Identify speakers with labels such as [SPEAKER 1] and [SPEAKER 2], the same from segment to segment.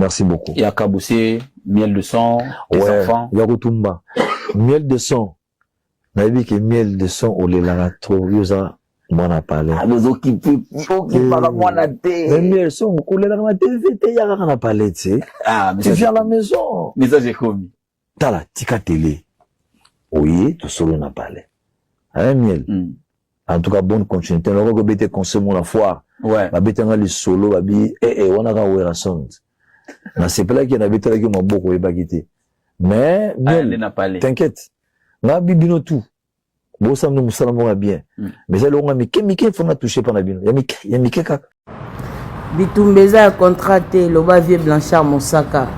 [SPEAKER 1] Merci beaucoup.
[SPEAKER 2] Et à Kaboussé, miel de sang, des enfants.
[SPEAKER 1] Yakutumba. Miel de sang. n'a dit que miel de sang au lelanga trop yosa mwana pale.
[SPEAKER 2] Ah vous occupez par mwana té.
[SPEAKER 1] Mais miel son au lelanga TV te ya kana pale tu.
[SPEAKER 2] Ah mais
[SPEAKER 1] tu viens à la maison.
[SPEAKER 2] Mais ça j'ai commis.
[SPEAKER 1] Tala tika télé. Oui, tout solo na pale. Hein miel. En tout cas bonne continuité. On va bête consommer la foire.
[SPEAKER 2] Ouais.
[SPEAKER 1] Ba bête nga li solo ba bi on a ka wera song. Na c'est pas là qu'il y a bête là qui m'a beaucoup ébagité. Mais miel. T'inquiète. Na bibino tout. Bon ça nous musala bien. Mais ça longa mike faut na toucher par na bino. Ya mike kaka.
[SPEAKER 3] Bitumbeza contraté loba vieux Blanchard Mosaka.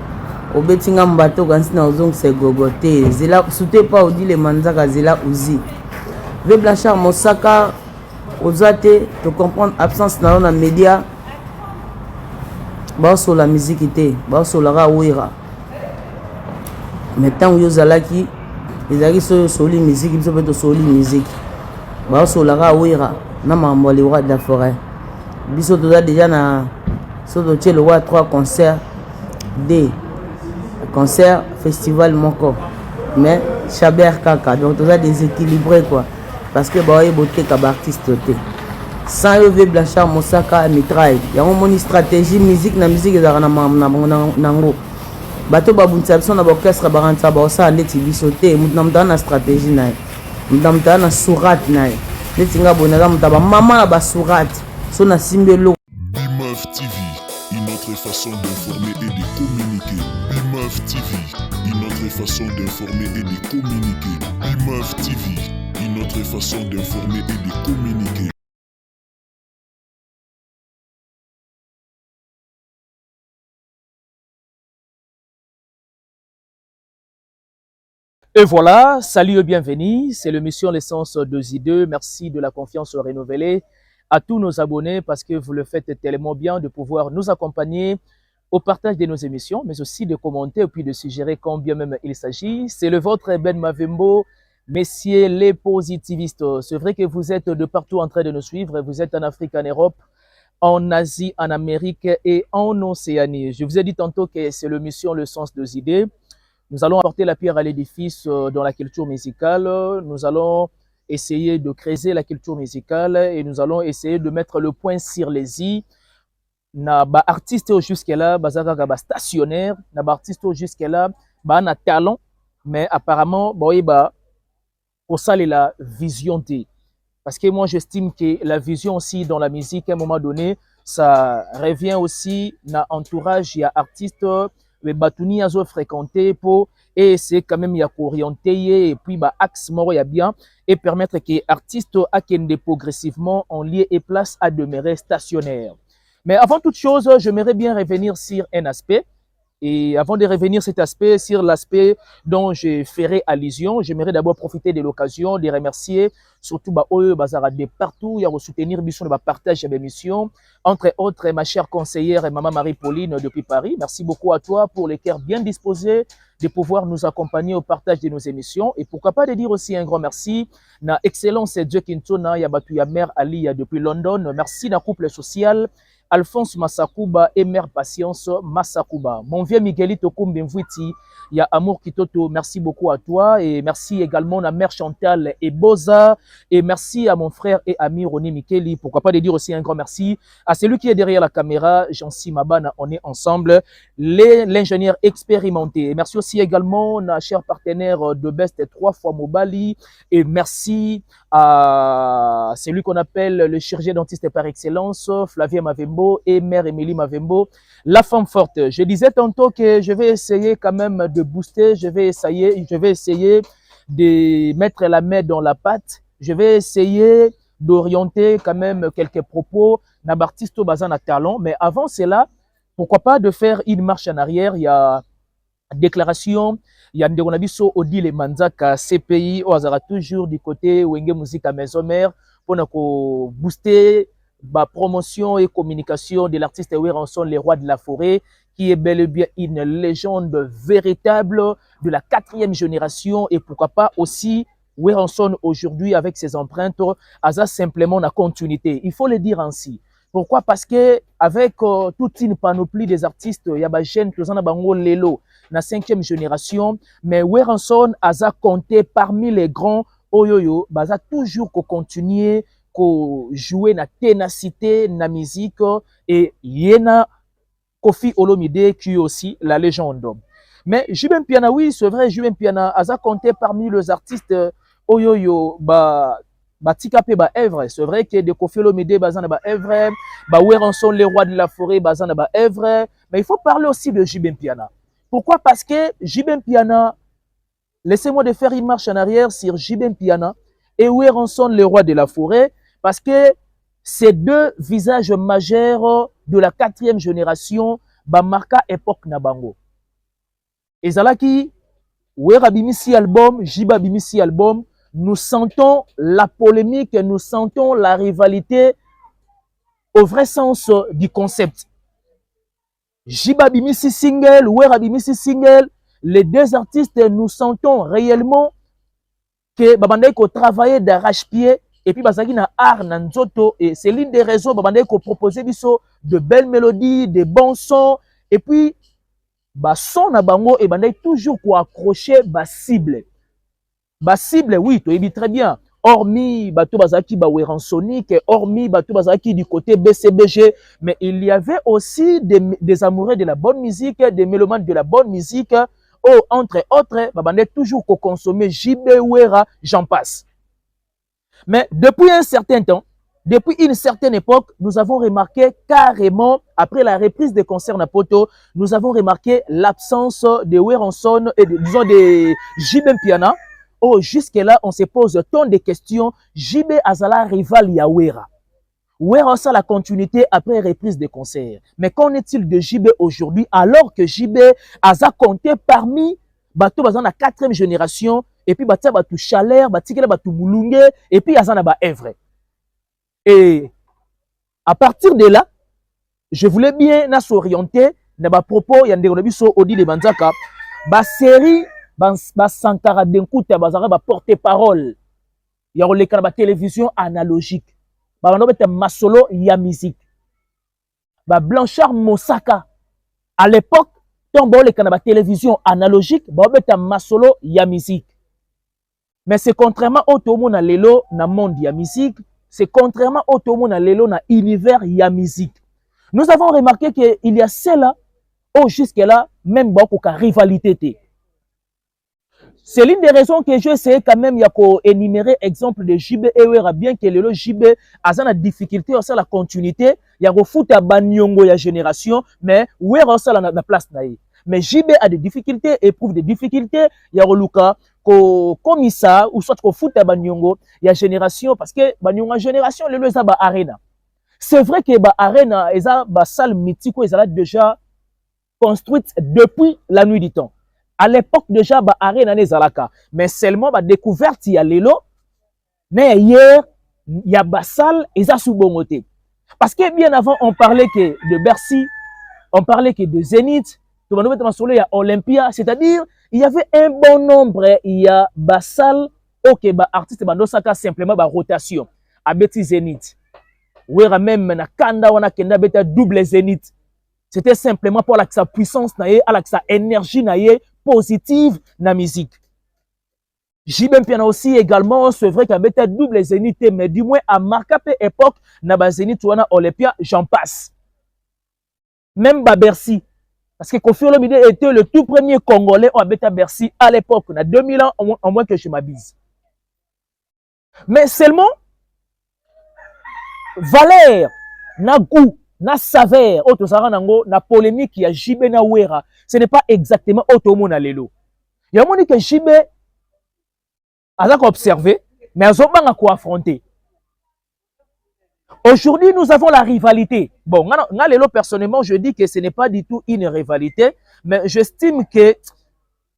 [SPEAKER 3] Obetinga mbato gansi na ozong se gogote. Zela soute pas odi le manzaka zela uzi. Vieux Blanchard Mosaka ozate te comprendre absence na na média. Ba so la musique était, ba so la wira. Maintenant yo zalaki ezaki soli musique biso pe to soli musique ba so la wira na mambo le roi de la forêt biso to déjà na so to tchelo wa 3 concerts des concert festival moko mais chaber kaka donc to déséquilibré quoi parce que ba y beauté ka artiste te sans yo Vieux Blanchard Mosaka mitraille ya moni stratégie musique na musique ezaka na ngo bato babunisa biso na orchestre barantsa ba osa ndeti biso te mutu na stratégie naye mutu na surat naye ndeti nga bonaka mutu ba mama na ba surat so na simbelo.
[SPEAKER 4] Bimaf TV, une autre façon d'informer et de communiquer. Bimaf TV, une autre façon d'informer et de communiquer. Bimaf TV, une autre façon d'informer et de communiquer.
[SPEAKER 5] Et voilà, salut et bienvenue, c'est l'émission L'essence de J2. Merci de la confiance renouvelée à tous nos abonnés parce que vous le faites tellement bien de pouvoir nous accompagner au partage de nos émissions, mais aussi de commenter et puis de suggérer combien même il s'agit. C'est le vôtre Ben Mavembo, messieurs les positivistes. C'est vrai que vous êtes de partout en train de nous suivre, vous êtes en Afrique, en Europe, en Asie, en Amérique et en Océanie. Je vous ai dit tantôt que c'est l'émission Le Sens de J2. Nous allons apporter la pierre à l'édifice dans la culture musicale. Nous allons essayer de creuser la culture musicale et nous allons essayer de mettre le point sur les i. Na ba artiste jusque-là, bazaka ba stationnaire, na ba artiste jusque-là, ba na talent, mais apparemment, ba pour ça la vision de. Parce que moi j'estime que la vision aussi dans la musique à un moment donné, ça revient aussi na entourage, il y a artistes mais batuni azo fréquenter pour et c'est quand même il y a orienté et puis bah axe moro ya bien et permettre que artistes akende progressivement en lieu et place à demeurer stationnaire. Mais avant toute chose, j'aimerais bien revenir sur un aspect. Et avant de revenir sur cet aspect, sur l'aspect dont je ferai allusion, j'aimerais d'abord profiter de l'occasion de remercier surtout Bazara de partout, il y a soutenir mission de partage de l'émission, entre autres ma chère conseillère et maman Marie-Pauline depuis Paris. Merci beaucoup à toi pour les cœurs bien disposés de pouvoir nous accompagner au partage de nos émissions. Et pourquoi pas de dire aussi un grand merci na excellence Dieu Kintona, Yabatu Yamer Ali depuis London. Merci na couple social. Alphonse Massakuba et Mère Patience Massakuba. Mon vieux Miguelito Kumbemviti, il y a Amour Kitoto, merci beaucoup à toi et merci également à Mère Chantal et Boza et merci à mon frère et ami Ronnie Mikeli. Pourquoi pas de dire aussi un grand merci à celui qui est derrière la caméra, Jean-Si Mabana, on est ensemble, l'ingénieur expérimenté. Et merci aussi également à notre cher partenaire de Best 3 fois Mobali et merci à celui qu'on appelle le chirurgien dentiste par excellence, Flavien Mavembo et Mère Émilie Mavembo, la femme forte. Je disais tantôt que je vais essayer quand même de booster, je vais essayer de mettre la main dans la pâte, je vais essayer d'orienter quand même quelques propos d'un artiste au bazar à talent, mais avant cela, pourquoi pas de faire une marche en arrière. Il y a déclaration, il y a Ndegonabiso Odile Manzaka CPI au hasard toujours du côté Wenge Musique à Maison Mère pour booster la promotion et communication de l'artiste Weranson, les rois de la forêt, qui est bel et bien une légende véritable de la 4e génération et pourquoi pas aussi Weranson aujourd'hui avec ses empreintes, Asa simplement la continuité. Il faut le dire ainsi. Pourquoi? Parce que avec toute une panoplie des artistes, il y a des jeunes qui sont bango lelo, la 5e génération, mais Weranson a compté parmi les grands oyoyo, baza toujours continuer jouer na ténacité na musique et yena Kofi Olomide qui est aussi la légende. Mais JB Mpiana, oui, c'est vrai, JB Mpiana a compté parmi les artistes oyoyo Batikapé ba Evre, c'est vrai que de Kofi Olomide bazana ba Evre, ba Weranson les rois de la forêt bazana ba Evre, mais il faut parler aussi de JB Mpiana. Pourquoi? Parce que JB Mpiana, laissez-moi de faire une marche en arrière sur JB Mpiana et Weranson les rois de la forêt, parce que ces deux visages majeurs de la 4e génération ba marquent époque na bango. Et zalaki Wera bimisi album, Jiba bimisi album, nous sentons la polémique, nous sentons la rivalité au vrai sens du concept. Jiba bimisi single, Wera bimisi single, les deux artistes, nous sentons réellement que babandai ko travailler d'arrache-pied et puis bazaki na art na nzoto, et c'est l'une des raisons babandai ko proposer biso de belles mélodies, de bons sons, et puis ba son na bango et bandai toujours ko accrocher ba cible. Ba cible, oui, tu es très bien. Hormis bato bazaki ba Weransonic, hormis bato bazaki du côté BCBG, mais il y avait aussi des amoureux de la bonne musique, des mélomanes de la bonne musique, oh, entre autres, babandai toujours ko consommer JB Wera, j'en passe. Mais depuis un certain temps, depuis une certaine époque, nous avons remarqué carrément, après la reprise des concerts Napoto, nous avons remarqué l'absence de Weranson et de JB Mpiana. Oh, jusque-là, on se pose tant de questions. JB Azala rival ya Wera. Wera ça la continuité après reprise des concerts. Mais qu'en est-il de JB aujourd'hui, alors que JB Aza compté parmi bato bazan la 4e génération, et puis batia batu chaleur, batikela batu mulunge, et puis Azana ba Evre. Et à partir de là, je voulais bien s'orienter dans ma propos, il y a des biso Odi de Banzaka, ba série, ba Sankara Denkuta, ba porte-parole, il y a la télévision analogique, ba masolo ya musique, ba Blanchard Mosaka, à l'époque, tombo le la télévision analogique, ba masolo ya musique. Mais c'est contrairement au tomo na lelo na monde ya musique, c'est contrairement au tomo na lelo na univers ya musique. Nous avons remarqué qu'il y a celle-là, oh jusque-là, même beaucoup de rivalité. C'est l'une des raisons que j'ai essayé quand même d'énumérer exemple de JB et Wera, bien que le JB a la difficulté aussi la continuité, il y a foot à Banyongo ya génération, mais Wera aussi la place naïe. Mais JB a des difficultés, éprouve des difficultés, il y a Luka comme ça, ou soit qu'on fout à Banyongo, il y a génération, parce que Banyongo génération, le est ba arena. C'est vrai que ba arena, ils ont ba salle mythique, ils ont déjà construite depuis la nuit du temps. À l'époque déjà ba arena ne zalaka, mais seulement ba découverte il y a lelo, mais hier il y a ba salle ils ont sous bongoté. Parce que bien avant on parlait que de Bercy, on parlait que de Zénith, tout le monde il y a Olympia, c'est-à-dire il y avait un bon nombre, il y a ba salle, ok ba artiste ba nosaka simplement ba rotation, à Betty Zénith. Wera même na kanda wana kenda beta double Zénith. C'était simplement pour sa puissance naie, avec sa énergie naie positive na musique. JB Mpiana aussi également, c'est vrai qu'il y a double Zénith, mais du moins à marquer époque na ba Zénith wana Olympia, j'en passe. Même ba Bercy, parce que Kofi Olomide était le tout premier Congolais au Abeta Bercy à l'époque, on a 2000 ans en moins que je m'abuse. Mais seulement Valère, na goût, na saveur, na polémique, il y a JB na Wera. Ce n'est pas exactement Otomo na lelo. Il y a un que JB a observé, mais a quoi affronter. Aujourd'hui, nous avons la rivalité. Bon, lelo personnellement, je dis que ce n'est pas du tout une rivalité, mais j'estime que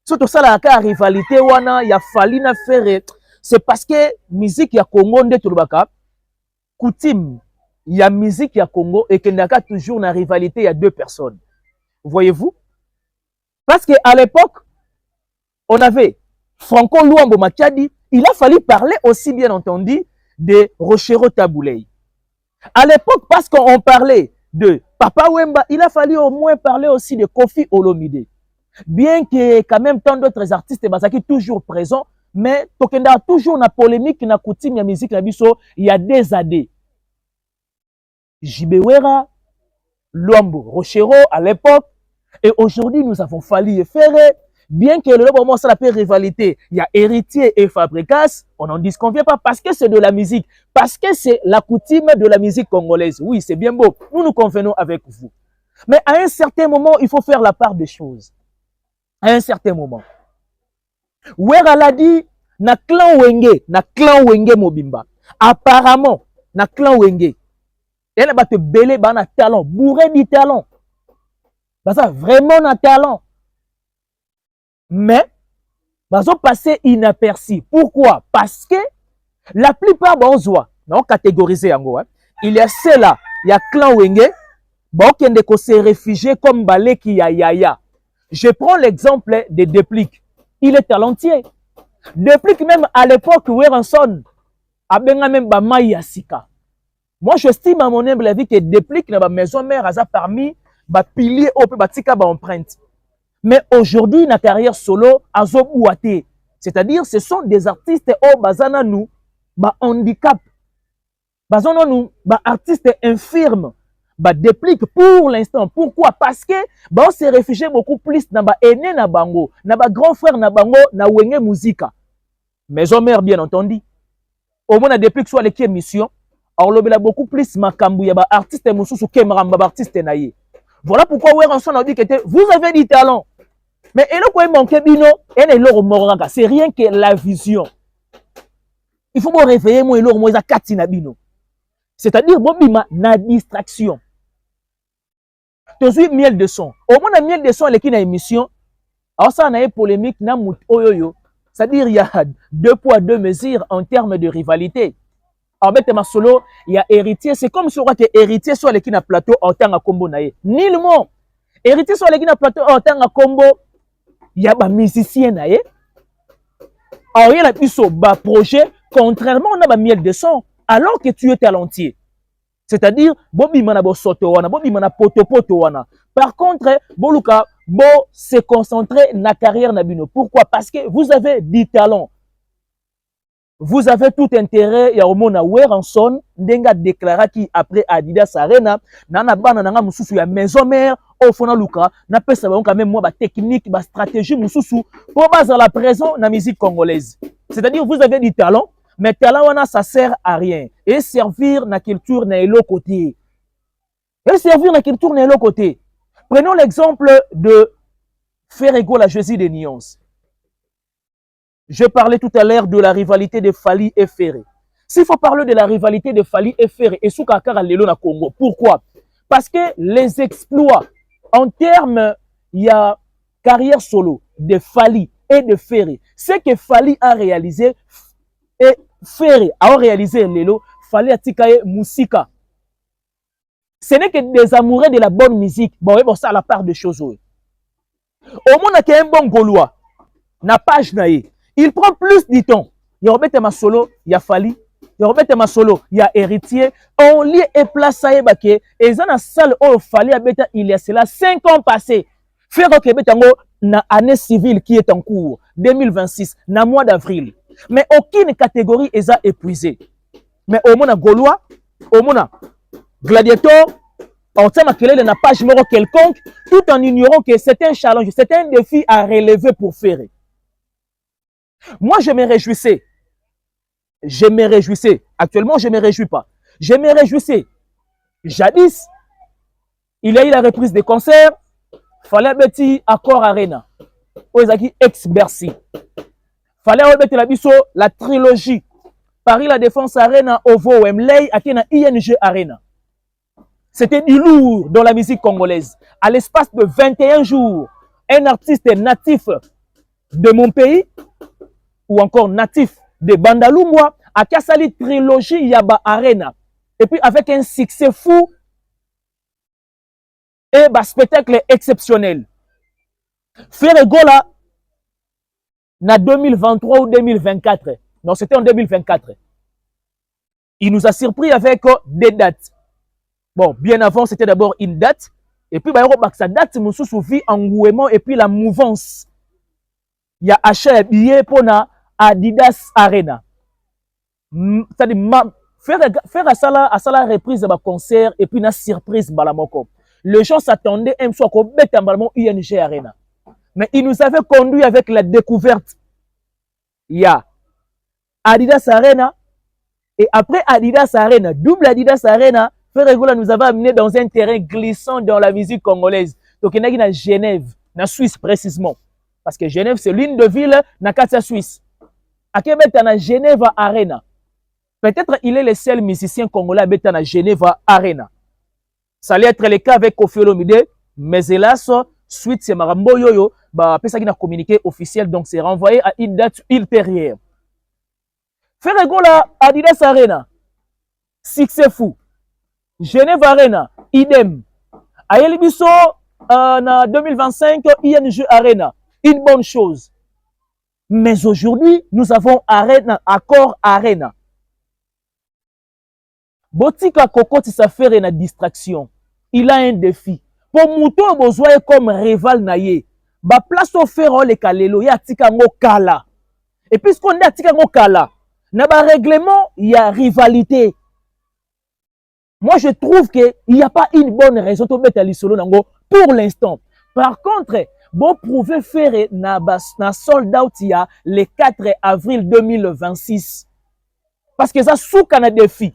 [SPEAKER 5] surtout ça la rivalité wana ya fallu na faire, c'est parce que musique ya Congo nde tulbaka coutume, il y a musique, il y a Congo, et qu'il n'y a toujours une rivalité, il y a deux personnes. Voyez-vous? Parce qu'à l'époque, on avait Franco Luambo Machadi, il a fallu parler aussi, bien entendu, de Rochero Tabouley. À l'époque, parce qu'on parlait de Papa Wemba, il a fallu au moins parler aussi de Koffi Olomide. Bien que quand même tant d'autres artistes basaki toujours présents, mais tokenda toujours na polémique na coutume ya musique na biso il y a des années. Jibewera, Luambo, Rochero à l'époque, et aujourd'hui nous avons Fally et Ferré. Bien que le moment ça l'appelle rivalité, il y a Héritier et Fabricas, on n'en disconvient pas parce que c'est de la musique, parce que c'est la coutume de la musique congolaise. Oui, c'est bien beau, nous nous convenons avec vous. Mais à un certain moment, il faut faire la part des choses. À un certain moment. Wera l'a dit, na clan Wenge Mobimba. Apparemment, na clan Wenge, elle va te belé, na talent, bourré du talent. Ça vraiment na talent. Mais, ils ont passé inaperçu. Pourquoi? Parce que la plupart bonzois, non catégorisé en gros, il y a ceux-là, il y a clan Wenge, qui se réfugiés comme Baleki Yaya. Je prends l'exemple de Deplique. Il est talentueux. Deplique même à l'époque où Weranson a même Bamaï Asika. Moi, j'estime à mon humble avis que Deplique dans ma maison mère a parmi les piliers au Batika empreinte. Mais aujourd'hui, na carrière solo, azo bouate. C'est-à-dire, ce sont des artistes au bazana nous, handicap. Bazana nous, artistes infirmes. Déplique pour l'instant. Pourquoi? Parce que on s'est réfugié beaucoup plus dans aîné na bango, na grand frère na bango, na wenge musica. Maison mère, bien entendu. Au moins, na Déplique soit les mission. Alors, il y a beaucoup plus makambu, ya artiste mususu kemramba artiste naïe. Voilà pourquoi Weranson a dit que vous avez du talent. Mais c'est rien que la vision. Il faut me réveiller moi c'est-à-dire bon na distraction. Tu suis miel de son. Au moins na miel de son qui na émission. Alors ça na polémique na oyoyo. C'est-à-dire il y a 2 poids 2 mesures en termes de rivalité. En fait ma solo, il y a Héritier, c'est comme si on que Héritier soit les qui na plateau en tant que combo naé. Nullement. Héritier soit les qui na plateau en tant que combo. Il y a des musiciens. Alors, il y a un projet, contrairement à miel de son, alors que tu es talentueux. C'est-à-dire, Bobby Manabo Sotowana, Bobby Manapoto Potowana. Par contre, Boluka, Bo se concentrer na carrière Nabino. Pourquoi? Parce que vous avez du talent. Vous avez tout intérêt. Il y a au monde à Weranson, Ndenga déclara qui après Adidas Arena, Nana Bana Nanga Mususu, il y a maison mère. Au fond, Luka, n'a pas quand même moi technique, stratégie, mususu pour baser la présence dans la musique congolaise. C'est-à-dire vous avez du talent, mais talent ça sert à rien. Et servir na culture na l'autre côté. Et servir na culture na l'autre côté. Prenons l'exemple de Ferrego la Jésus des nuances. Je parlais tout à l'heure de la rivalité de Fally et Ferré. S'il faut parler de la rivalité de Fally et Ferré et Soukakara Lelo na Congo, pourquoi? Parce que les exploits en termes, il y a carrière solo de Fally et de Ferré. Ce que Fally a réalisé et Ferré a réalisé Lelo, Fally a tikaye Musika. Ce n'est que des amoureux de la bonne musique. Bon, ça à la part des choses. Au moins, il y a un bon Gaulois. Na page naïe. Il prend plus de temps. Il y a Robert Masolo, il y a Fally. Il y a Robert Masolo, il y a Héritier. On lit et place ça et baké. Et dans la salle où Fally habite, il y a cela 5 ans passés. Faire au Québec, na année civile qui est en cours, 2026, na mois d'avril. Mais aucune catégorie est épuisée. Mais au moins, Gaulois, au moins, Gladiator, on tient ma clé n'a pas numéro quelconque, tout en ignorant que c'est un challenge, c'est un défi à relever pour Ferré. Moi, je me réjouissais. Actuellement, je ne me réjouis pas. Je me réjouissais. Jadis, il y a eu la reprise des concerts. Fallait un petit accord Arena. Ozaki ex-Bercy. Fallait un petit la trilogie. Paris La Défense Arena, Ovo Wembley, Akena ING Arena. C'était du lourd dans la musique congolaise. À l'espace de 21 jours, un artiste natif de mon pays, ou encore natif de Bandalumwa, a Kassali trilogie Yaba Arena. Et puis avec un succès fou et un spectacle exceptionnel. Ferregola, en 2023 ou 2024. Non, c'était en 2024. Il nous a surpris avec des dates. Bon, bien avant, c'était d'abord une date. Et puis, sa date, nous souffle engouement et puis la mouvance. Il y a achat de billets pour la Adidas Arena. C'est-à-dire, faire à ça la reprise de ma concert et puis une surprise balamoko. Les gens s'attendaient un soir qu'on bête en balamon ING Arena. Mais il nous avait conduit avec la découverte. Il y a Adidas Arena. Et après Adidas Arena, double Adidas Arena, Ferregola nous avait amené dans un terrain glissant dans la musique congolaise. Donc il y a à Genève, en Suisse précisément. Parce que Genève, c'est l'une de villes dans la Suisse. À Québec, dans Genève Arena. Peut-être il est le seul musicien congolais à être dans Genève Arena. Ça allait être le cas avec Koffi Olomide, mais hélas, suite c'est Marambo Yoyo, ça qui n'a communiqué officiel, donc c'est renvoyé à une date ultérieure. Ferregola, Adidas Arena, succès fou. Genève Arena, idem. Ayelibiso, en 2025, ING Arena, une bonne chose. Mais aujourd'hui, nous avons Arena, Accord Arena. Botika Kokoti sa faire une distraction. Il a un défi. Pour Mouton besoin comme rival naye. Ba place au fer le kalelo ya tika ngo kala. Et puisqu'on est à tika ngo kala, na ba règlement, il y a rivalité. Moi, je trouve qu'il n'y a pas une bonne raison de mettre à solo nango pour l'instant. Par contre, bon prouver faire na sold out le 4 avril 2026. Parce que ça souk un défi.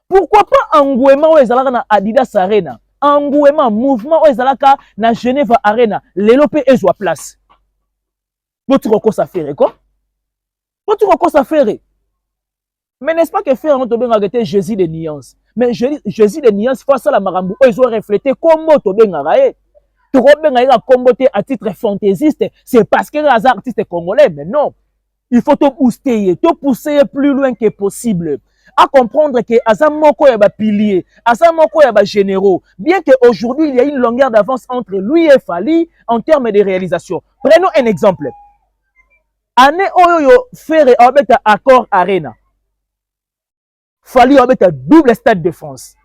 [SPEAKER 5] Pourquoi pas engouement ezalaka na Adidas Arena? Engouement, mouvement ezalaka na Genève Arena. L'élopé est à place. Votre recours à faire quoi? Votre recours à faire. Mais n'est-ce pas que faire un tobe ngagete Jésus de nuances? Mais Jésus de nuances face à la marambu, ils ont reflété comment tobe ngarae. Tobe ngarae comboté à titre fantaisiste, c'est parce que les artistes congolais, mais non. Il faut te booster, te pousser plus loin que possible. À comprendre que Azamoko y a pilier, Azamoko y a généraux. Bien qu'aujourd'hui, il y a une longueur d'avance entre lui et Fali en termes de réalisation. Prenons un exemple. Année Oyo faire Accord Arena. Fali a double Stade de France.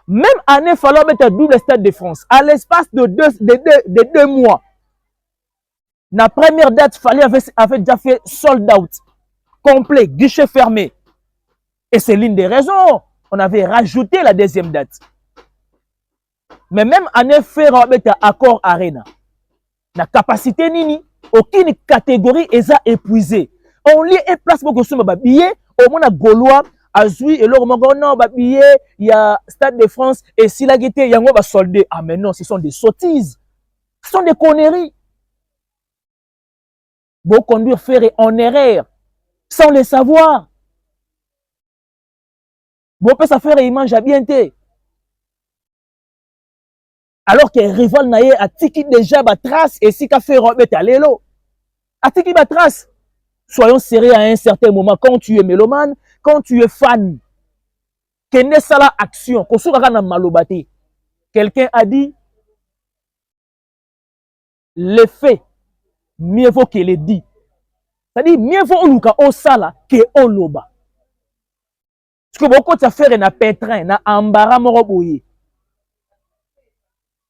[SPEAKER 5] Même année Fali a double Stade de France. À l'espace de deux mois. La première date, Fali avait déjà fait sold out. Complet, guichet fermé. Et c'est l'une des raisons. On avait rajouté la deuxième date. Mais même année faire Accord Arena. La capacité nini, aucune catégorie est épuisée. On lit un place pour que ce soit billet, au moins à Gaulois, à Zoui, et là, non, billet, il y a Stade de France, et si la guité, il y a un soldé. Ah, mais non, ce sont des sottises. Ce sont des conneries. Bon, conduire faire en erreur. Sans le savoir. Bon, peut ça faire image à bien té. Alors que rival naïe a tiki déjà ba trace et si qu'a fait remettre à l'élo. A tiki ba trace. Soyons sérieux à un certain moment quand tu es mélomane, quand tu es fan. Que n'est ça la action, qu'on soit na malobate. Quelqu'un a dit le fait mieux vaut que le dit. C'est-à-dire, mieux vaut oluka o sala que o loba. Parce que beaucoup de faire na pétrin, na ambara moroboye.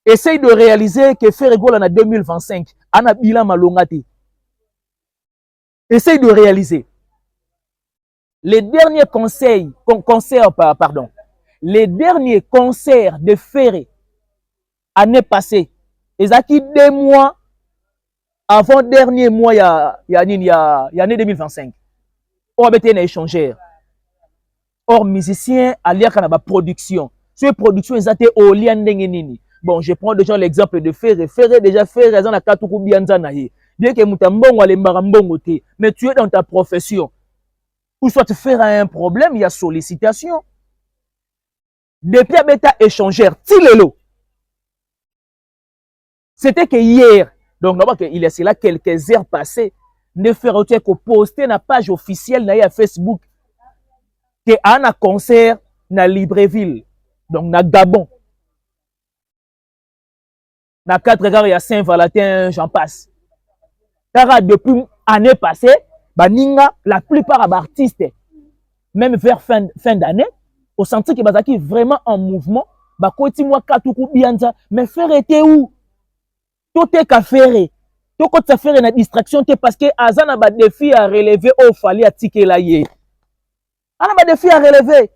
[SPEAKER 5] Essaye de réaliser que faire égale en 2025, ana bilan malongati. Essaye de réaliser. Les derniers les derniers concerts de Ferré, année passée, ils ont qui 2 mois avant dernier mois, il y a année 2025. On a été échangeur. Or, musicien, à l'IA Kanaba production. Sur production, ils ont été au lien nini. Bon, je prends déjà l'exemple de Ferré. Ferré déjà fait raison à Katoukou Bianzanaye. Bien que Moutambon ou les Marambongote, mais tu es dans ta profession. Ou soit tu fais un problème, il y a sollicitation. Depuis à bêta échangeur, Tilelo. C'était que hier. Donc, il y a cela quelques heures passées, ne faire que poster na page officielle na Facebook que un concert na Libreville, donc na Gabon. Na 4 gars, il y a Saint-Valentin, j'en passe. Car depuis l'année passée, baninga, la plupart des artistes, même vers fin d'année, au senti que Bazaki est vraiment en mouvement, Bakoti moi Katuku Bianza, mais faire était où? Tout est qu'à faire. Tout quand ça fait une distraction, parce que Azana a des défis à relever au fallait à ticket là yé. On a des défis à relever.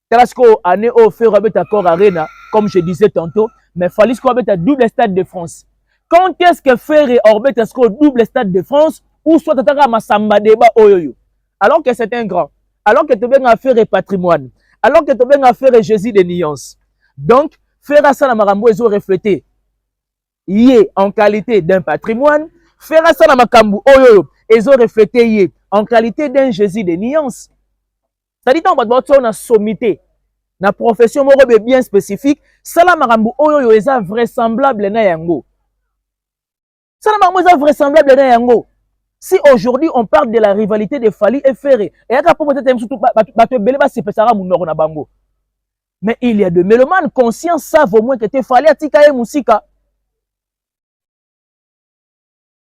[SPEAKER 5] Telasco année au fait Robert Accor Arena, comme je disais tantôt, mais fallait qu'on ait un double stade de France. Quand est-ce que faire Orbet Esco double stade de France ou soit Tatara Massamba débat Oyoyo? Alors que c'est un grand, alors que tu as faire patrimoine, alors que tu as faire Jésus de nuances. Donc, faire ça la Marambo ils ont reflété. Yé en qualité d'un patrimoine, faire ça la Makambu Oyoyo, ils ont reflété yé en qualité d'un Jésus de nuances. C'est-à-dire qu'on a sommité. Na profession morobe bien spécifique, ça la Marambo Oyoyo est vraisemblable na yango. Ça la Marambo est vraisemblable na yango. Si aujourd'hui on parle de la rivalité de Fally et Ferré, et mais il y a de mélomanes conscients savent au moins que tu Fally Atika et Moussika.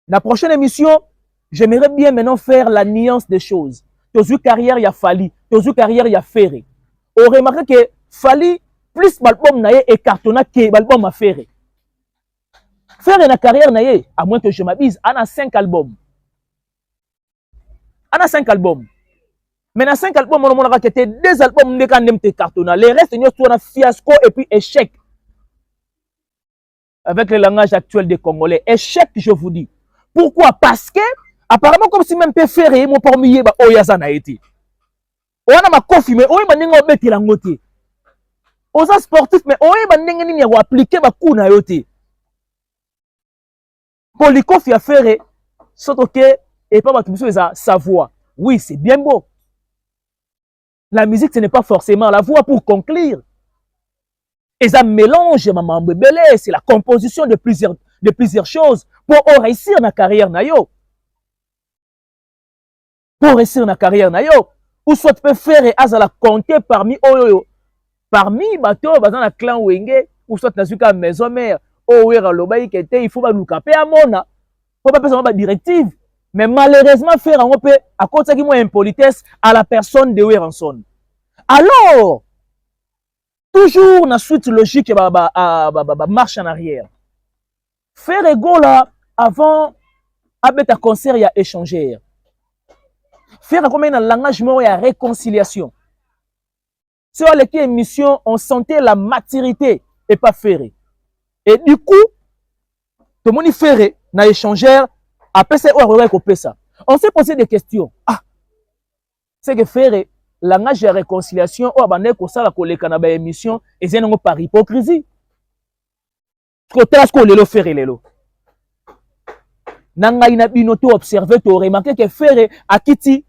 [SPEAKER 5] La prochaine émission, j'aimerais bien maintenant faire la nuance des choses. Tozu carrière, il y a Fally. Tozu carrière, il y a Ferré. On remarque que Fally, plus l'album naïe et cartonna que l'album a Ferré. Ferré na carrière naïe, à moins que je m'abuse, on a 5 albums. On a 5 albums. Mais dans 5 albums, on a raquetté 2 albums de quand même cartonna. Les restes, on a fiasco et puis échec. Avec le langage actuel des Congolais. Échec, je vous dis. Pourquoi? Parce que, apparemment, comme si même Ferré, mon parmi eux, Oyazana été. On a ma coffee, mais on a mis la ngote. On a sportif, mais on a mis appliqué ma coup na yote. Pour les coffee à faire, c'est ok, et pas sa voix. Oui, c'est bien beau. La musique, ce n'est pas forcément la voix pour conclure. Et ça mélange, maman bébé, c'est la composition de plusieurs choses pour réussir dans la carrière nayo. Pour réussir dans la carrière nayo. Ou soit tu peux faire la compter parmi Oyoyo. Parmi bateau, dans la clan Wenge, ou soit dans la maison mère, il faut nous caper à Mona. Il ne faut pas faire une directive. Mais malheureusement, faire un peu à cause de moi impolitesse à la personne de Weranson. Alors, toujours dans la suite logique, marche en arrière. Faire ego là, avant, avec un concert, il y a échanger. Faire comme un langage, il y a réconciliation. Sur les émissions, on sentait la maturité et pas Ferré. Et du coup, tout le monde Ferré, n'a échangé, après ça, on s'est posé des questions. Ah, c'est que Ferré, langage de réconciliation, on a dit que ça, la émission, et c'est par hypocrisie. Parce que le Ferré, le Nanga inabinoto observé, tu remarqué que Ferré a quitté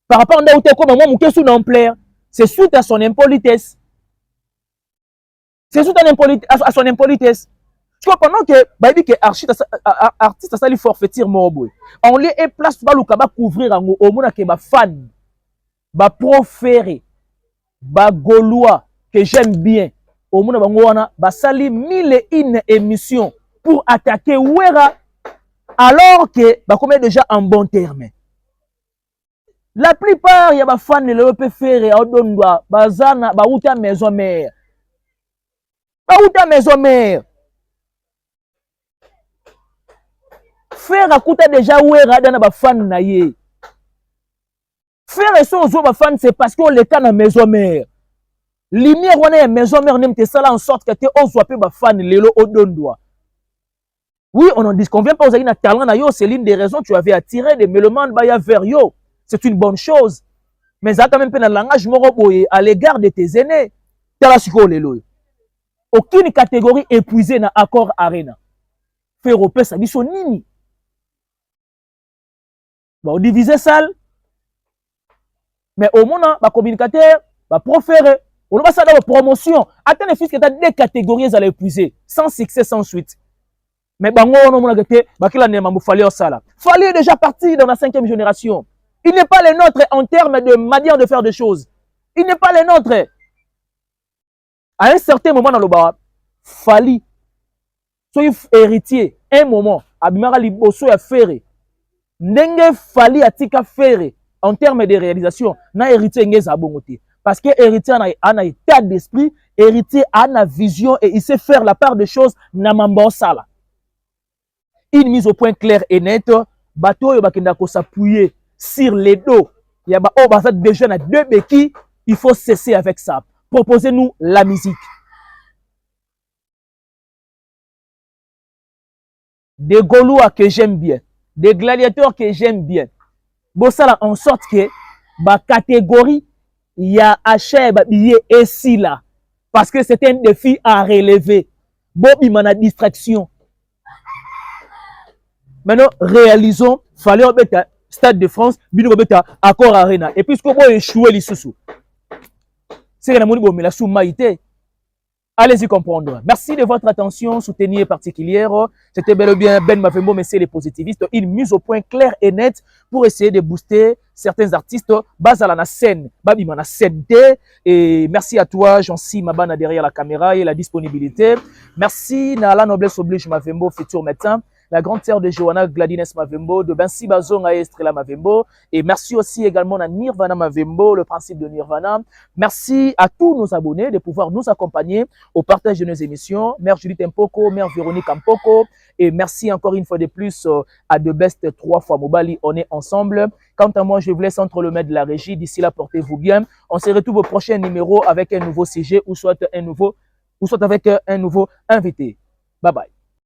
[SPEAKER 5] par rapport à où comme moi, mon sous d'ampleur, c'est suite à son impolitesse. C'est suite à son impolitesse. Tu vois, pendant que artiste a sali forfaitir Moboy, on lui est place pour le couvrir en au monde que fan, pro Ferré, Gaulois que j'aime bien, au monde bangwana, sali 1001 émissions pour attaquer Ouera. Alors que, comme déjà en bon terme. La plupart, il y a des fans de l'Europe Ferré, Odondwa, Bazana, Baouta maison mère. Baouta maison mère. Faire à côté déjà ouera dans les fans naïe. Faire et son aux fans, c'est parce qu'on les cas dans maison mère. Lumière, on est maison mère, n'aime ça là en sorte que tu oses wapé ba fan lelo Odondwa. Oui, on n'en disconvient pas aux aïna talent, c'est l'une des raisons que tu avais attiré des mélomanes vers yo. C'est une bonne chose. Mais ça quand même dans le langage moroboye à l'égard de tes aînés. Aucune catégorie épuisée dans l'accord Arena. Faire au ça dit son nini. On divise ça. Mais au moins, les communicateurs, les professeurs, on va ça dans la promotion. Attends, les fils que tu as des catégories à l'épuiser. Sans succès, sans suite. Mais Fally est déjà parti dans la 5e génération. Il n'est pas le nôtre en termes de manière de faire des choses. Il n'est pas le nôtre. À un certain moment dans le bar, Fally, soyez héritier, un moment, Abimara Liboso a Ferré. Nenge Fally a tika Ferré. en termes de réalisation, na héritier ngeza bongote. Parce que héritier a un état d'esprit, héritier a une vision et il sait faire la part des choses na mambo sala. Une mise au point claire et nette, bateau yo bakenda ko s'appuyer sur les dos. Il y a déjà na deux béquilles, il faut cesser avec ça. Proposez-nous la musique. Des Gaulois que j'aime bien, des gladiateurs que j'aime bien. Bon, ça là, en sorte que ma catégorie, il y a acheté billet ici là. Parce que c'est un défi à relever. Bon, il y a une distraction. Maintenant, réalisons, fallait mettre Stade de France, bino mettre Accor Arena. Et puisque vous échouez les sous. C'est que nous avons la sous-maïté. Allez-y comprendre. Merci de votre attention soutenue et particulière. C'était bel et bien Ben Mavembo, mais c'est les positivistes. Une mise au point claire et nette pour essayer de booster certains artistes. Base à la scène, Babi Mana scène. Et merci à toi, Jean-Si Mabana derrière la caméra et la disponibilité. Merci Nala Noblesse Oblige Mavembo, futur médecin. La grande sœur de Johanna Gladines Mavembo, de Bensi Bazonga et Estrella Mavembo. Et merci aussi également à Nirvana Mavembo, le principe de Nirvana. Merci à tous nos abonnés de pouvoir nous accompagner au partage de nos émissions. Mère Judith Mpoko, Mère Véronique Mpoko. Et merci encore une fois de plus à The Best 3 fois Mobali. On est ensemble. Quant à moi, je vous laisse entre le maître de la régie. D'ici là, portez-vous bien. On se retrouve au prochain numéro avec un nouveau sujet ou soit avec un nouveau invité. Bye bye.